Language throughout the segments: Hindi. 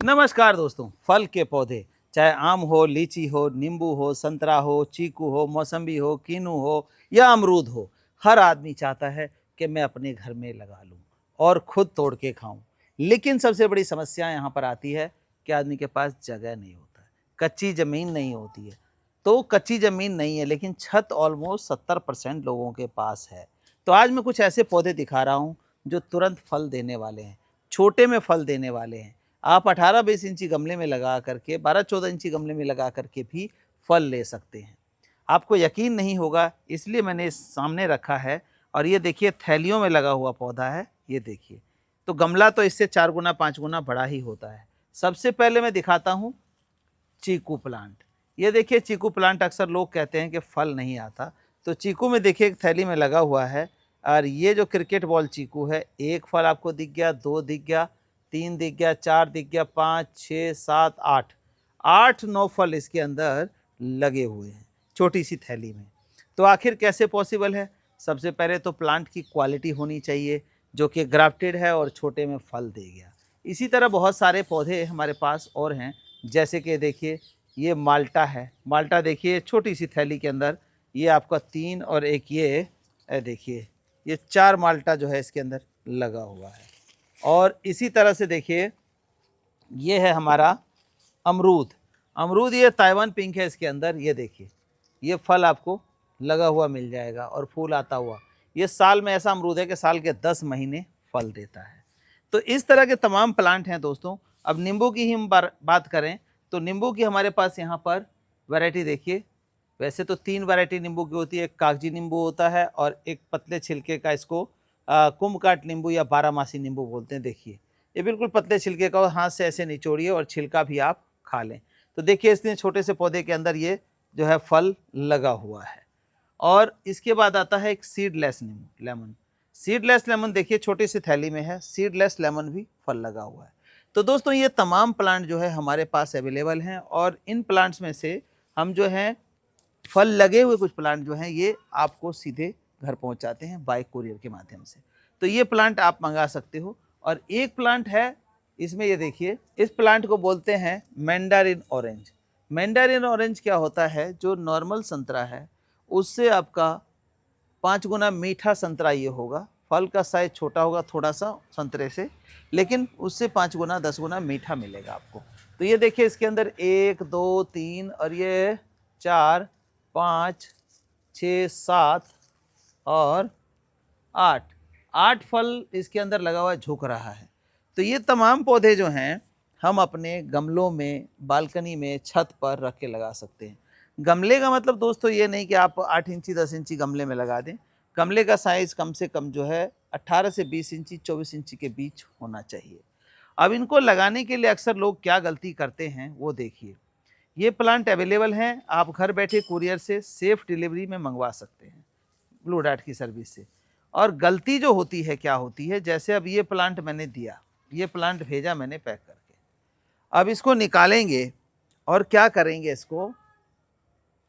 नमस्कार दोस्तों। फल के पौधे, चाहे आम हो, लीची हो, नींबू हो, संतरा हो, चीकू हो, मौसम्बी हो, कीनू हो या अमरूद हो, हर आदमी चाहता है कि मैं अपने घर में लगा लूं और खुद तोड़ के खाऊं। लेकिन सबसे बड़ी समस्या यहाँ पर आती है कि आदमी के पास जगह नहीं होता है, कच्ची ज़मीन नहीं होती है। तो कच्ची ज़मीन नहीं है लेकिन छत ऑलमोस्ट 70% लोगों के पास है। तो आज मैं कुछ ऐसे पौधे दिखा रहा हूँ जो तुरंत फल देने वाले हैं, छोटे में फल देने वाले हैं। आप 18-20 इंची गमले में लगा करके 12-14 इंची गमले में लगा करके भी फल ले सकते हैं। आपको यकीन नहीं होगा इसलिए मैंने इस सामने रखा है और ये देखिए थैलियों में लगा हुआ पौधा है, ये देखिए। तो गमला तो इससे 4 गुना 5 गुना बड़ा ही होता है। सबसे पहले मैं दिखाता हूँ चीकू प्लांट। ये देखिए चीकू प्लांट, अक्सर लोग कहते हैं कि फल नहीं आता, तो चीकू में देखिए एक थैली में लगा हुआ है और ये जो क्रिकेट बॉल चीकू है, एक फल आपको दिख गया, 2 दिख गया, 3 दिख गया, 4 दिख गया, 5, 6, 7, 8, 8-9 फल इसके अंदर लगे हुए हैं छोटी सी थैली में। तो आखिर कैसे पॉसिबल है? सबसे पहले तो प्लांट की क्वालिटी होनी चाहिए जो कि ग्राफ्टेड है और छोटे में फल दे गया। इसी तरह बहुत सारे पौधे हमारे पास और हैं, जैसे कि देखिए ये माल्टा है। माल्टा देखिए छोटी सी थैली के अंदर, ये आपका 3 और एक ये देखिए ये 4 माल्टा जो है इसके अंदर लगा हुआ है। और इसी तरह से देखिए ये है हमारा अमरूद। अमरूद ये ताइवान पिंक है इसके अंदर, ये देखिए ये फल आपको लगा हुआ मिल जाएगा और फूल आता हुआ। ये साल में ऐसा अमरूद है कि साल के 10 महीने फल देता है। तो इस तरह के तमाम प्लांट हैं दोस्तों। अब नींबू की ही हम बात करें तो नींबू की हमारे पास यहाँ पर वैरायटी देखिए। वैसे तो 3 वैरायटी नींबू की होती है, एक कागजी नींबू होता है और एक पतले छिलके का, इसको कुम्भकाट नींबू या बारहमासी नींबू बोलते हैं। देखिए ये बिल्कुल पतले छिलके का, और हाथ से ऐसे निचोड़िए और छिलका भी आप खा लें। तो देखिए इसने छोटे से पौधे के अंदर ये जो है फल लगा हुआ है। और इसके बाद आता है एक सीडलेस लेमन। सीडलेस लेमन देखिए छोटी सी थैली में है, सीडलेस लेमन भी फल लगा हुआ है। तो दोस्तों ये तमाम प्लांट जो है हमारे पास अवेलेबल हैं और इन प्लांट्स में से हम जो हैं फल लगे हुए कुछ प्लांट जो हैं ये आपको सीधे घर पहुंचाते हैं बाय कुरियर के माध्यम से। तो ये प्लांट आप मंगा सकते हो। और एक प्लांट है इसमें, ये देखिए, इस प्लांट को बोलते हैं मैंडारिन ऑरेंज। मैंडारिन ऑरेंज क्या होता है, जो नॉर्मल संतरा है उससे आपका 5 गुना मीठा संतरा ये होगा। फल का साइज छोटा होगा थोड़ा सा संतरे से, लेकिन उससे 5 गुना 10 गुना मीठा मिलेगा आपको। तो ये देखिए इसके अंदर 1, 2, 3 और ये 4, 5, 6, 7 और 8 फल इसके अंदर लगा हुआ झुक रहा है। तो ये तमाम पौधे जो हैं हम अपने गमलों में, बालकनी में, छत पर रख के लगा सकते हैं। गमले का मतलब दोस्तों ये नहीं कि आप 8 इंची 10 इंची गमले में लगा दें। गमले का साइज़ कम से कम जो है 18 से 20 इंची 24 इंची के बीच होना चाहिए। अब इनको लगाने के लिए अक्सर लोग क्या गलती करते हैं वो देखिए। ये प्लांट अवेलेबल हैं, आप घर बैठे कुरियर से सेफ डिलीवरी में मंगवा सकते हैं ब्लू डार्ट की सर्विस से। और गलती जो होती है क्या होती है, जैसे अब ये प्लांट मैंने दिया, ये प्लांट भेजा मैंने पैक करके, अब इसको निकालेंगे और क्या करेंगे इसको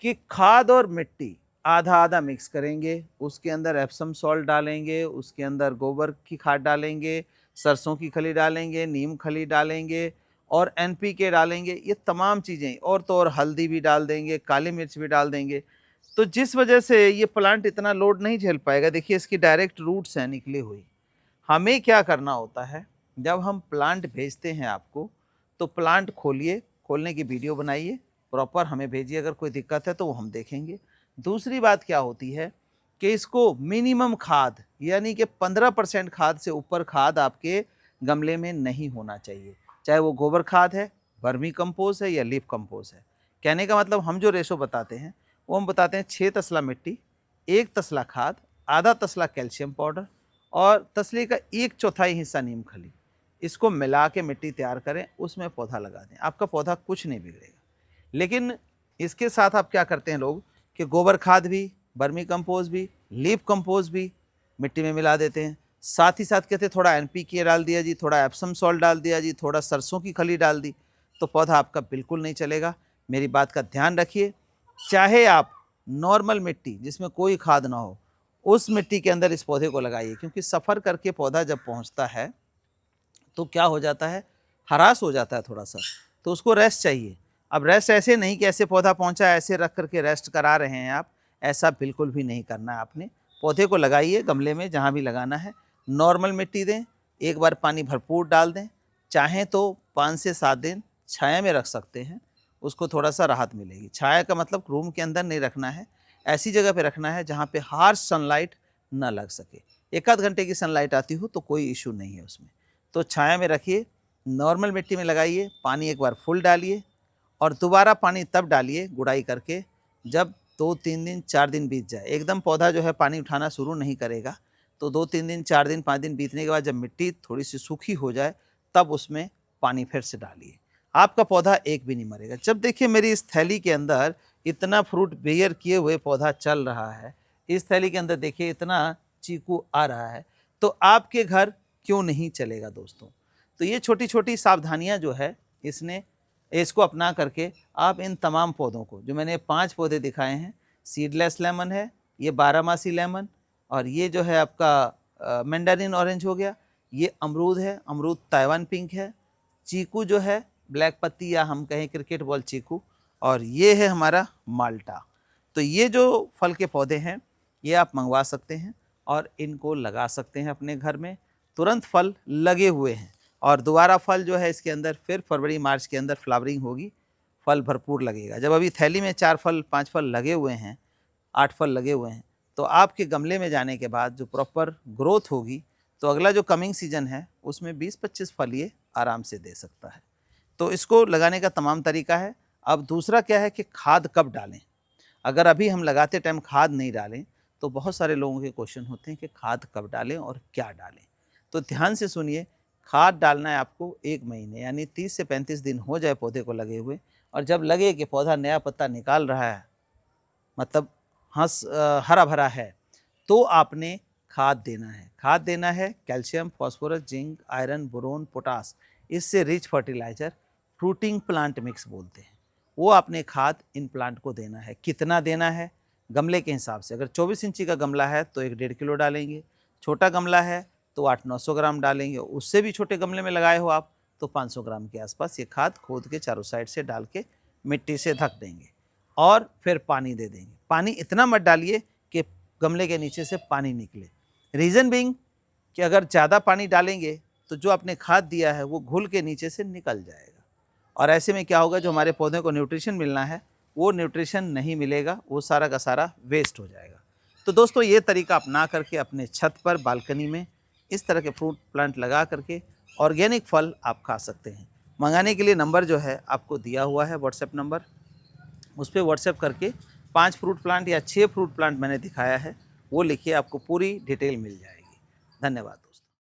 कि खाद और मिट्टी आधा आधा मिक्स करेंगे, उसके अंदर एप्सम सॉल्ट डालेंगे, उसके अंदर गोबर की खाद डालेंगे, सरसों की खली डालेंगे, नीम खली डालेंगे और एनपीके डालेंगे। ये तमाम चीज़ें, और तो और हल्दी भी डाल देंगे, काली मिर्च भी डाल देंगे। तो जिस वजह से ये प्लांट इतना लोड नहीं झेल पाएगा। देखिए इसकी डायरेक्ट रूट्स हैं निकली हुई। हमें क्या करना होता है, जब हम प्लांट भेजते हैं आपको, तो प्लांट खोलिए, खोलने की वीडियो बनाइए, प्रॉपर हमें भेजिए। अगर कोई दिक्कत है तो वो हम देखेंगे। दूसरी बात क्या होती है कि इसको मिनिमम खाद यानी कि 15% खाद से ऊपर खाद आपके गमले में नहीं होना चाहिए। चाहे वो गोबर खाद है, वर्मी कंपोस्ट है या लीफ कंपोस्ट है। कहने का मतलब हम जो रेशो बताते हैं वो हम बताते हैं 6 तसला मिट्टी, 1 तसला खाद, आधा तसला कैल्शियम पाउडर और तसले का 1/4 हिस्सा नीम खली। इसको मिला के मिट्टी तैयार करें, उसमें पौधा लगा दें, आपका पौधा कुछ नहीं बिगड़ेगा। लेकिन इसके साथ आप क्या करते हैं लोग कि गोबर खाद भी, वर्मी कंपोस्ट भी, लीफ कंपोस्ट भी मिट्टी में मिला देते हैं। साथ ही साथ कहते हैं थोड़ा एनपीके डाल दिया जी, थोड़ा एप्सम सॉल्ट डाल दिया जी, थोड़ा सरसों की खली डाल दी, तो पौधा आपका बिल्कुल नहीं चलेगा। मेरी बात का ध्यान रखिए। चाहे आप नॉर्मल मिट्टी जिसमें कोई खाद ना हो, उस मिट्टी के अंदर इस पौधे को लगाइए, क्योंकि सफ़र करके पौधा जब पहुंचता है तो क्या हो जाता है, हरास हो जाता है थोड़ा सा, तो उसको रेस्ट चाहिए। अब रेस्ट ऐसे नहीं कि ऐसे पौधा पहुंचा ऐसे रख करके रेस्ट करा रहे हैं आप, ऐसा बिल्कुल भी नहीं करना है आपने। पौधे को लगाइए गमले में जहाँ भी लगाना है, नॉर्मल मिट्टी दें, एक बार पानी भरपूर डाल दें, चाहें तो 5 से 7 दिन छाया में रख सकते हैं, उसको थोड़ा सा राहत मिलेगी। छाया का मतलब रूम के अंदर नहीं रखना है, ऐसी जगह पे रखना है जहाँ पे हार्श सनलाइट ना लग सके। 1 आध घंटे की सनलाइट आती हो तो कोई इशू नहीं है उसमें। तो छाया में रखिए, नॉर्मल मिट्टी में लगाइए, पानी एक बार फुल डालिए और दोबारा पानी तब डालिए गुड़ाई करके जब 2-3 दिन 4 दिन बीत जाए। एकदम पौधा जो है पानी उठाना शुरू नहीं करेगा, तो 2-3 दिन 4 दिन 5 दिन बीतने के बाद जब मिट्टी थोड़ी सी सूखी हो जाए तब उसमें पानी फिर से डालिए। आपका पौधा एक भी नहीं मरेगा। जब देखिए मेरी इस थैली के अंदर इतना फ्रूट बेयर किए हुए पौधा चल रहा है, इस थैली के अंदर देखिए इतना चीकू आ रहा है, तो आपके घर क्यों नहीं चलेगा दोस्तों। तो ये छोटी-छोटी सावधानियाँ जो है इसको अपना करके आप इन तमाम पौधों को, जो मैंने 5 पौधे दिखाए हैं, सीडलेस लेमन है, ये 12 मासी लेमन, और ये जो है आपका मैंडारिन ऑरेंज हो गया, ये अमरूद है, अमरूद ताइवान पिंक है, चीकू जो है ब्लैक पत्ती या हम कहें क्रिकेट बॉल चीकू, और ये है हमारा माल्टा। तो ये जो फल के पौधे हैं ये आप मंगवा सकते हैं और इनको लगा सकते हैं अपने घर में। तुरंत फल लगे हुए हैं और दोबारा फल जो है इसके अंदर फिर फरवरी मार्च के अंदर फ्लावरिंग होगी, फल भरपूर लगेगा। जब अभी थैली में 4 फल 5 फल लगे हुए हैं, 8 फल लगे हुए हैं, तो आपके गमले में जाने के बाद जो प्रॉपर ग्रोथ होगी, तो अगला जो कमिंग सीजन है उसमें 20-25 फल ये आराम से दे सकता है। तो इसको लगाने का तमाम तरीका है। अब दूसरा क्या है कि खाद कब डालें। अगर अभी हम लगाते टाइम खाद नहीं डालें तो बहुत सारे लोगों के क्वेश्चन होते हैं कि खाद कब डालें और क्या डालें। तो ध्यान से सुनिए, खाद डालना है आपको 1 महीने यानी 30 से 35 दिन हो जाए पौधे को लगे हुए, और जब लगे कि पौधा नया पत्ता निकाल रहा है, मतलब हरा भरा है, तो आपने खाद देना है। खाद देना है calcium, phosphorus, zinc, iron, boron, potash, इससे rich fertiliser, fruiting plant mix बोलते हैं। वो आपने खाद इन प्लांट को देना है। कितना देना है? गमले के हिसाब से। अगर 24 इंची का गमला है तो 1-1.5 किलो डालेंगे, छोटा गमला है तो 800-900 ग्राम डालेंगे, उससे भी छोटे गमले में लगाए हो आप तो 500 ग्राम के आसपास ये खाद खोद के चारों साइड से डाल के मिट्टी से ढक देंगे और फिर पानी दे देंगे। पानी इतना मत डालिए कि गमले के नीचे से पानी निकले। रीज़न बीइंग कि अगर ज़्यादा पानी डालेंगे तो जो आपने खाद दिया है वो घुल के नीचे से निकल जाएगा, और ऐसे में क्या होगा, जो हमारे पौधे को न्यूट्रिशन मिलना है वो न्यूट्रिशन नहीं मिलेगा, वो सारा का सारा वेस्ट हो जाएगा। तो दोस्तों ये तरीका अपना करके अपने छत पर, बालकनी में इस तरह के फ्रूट प्लांट लगा करके ऑर्गेनिक फल आप खा सकते हैं। मंगाने के लिए नंबर जो है आपको दिया हुआ है, व्हाट्सएप नंबर, उस पर व्हाट्सएप करके 5 फ्रूट प्लांट या 6 फ्रूट प्लांट मैंने दिखाया है वो लिखिए, आपको पूरी डिटेल मिल जाएगी। धन्यवाद।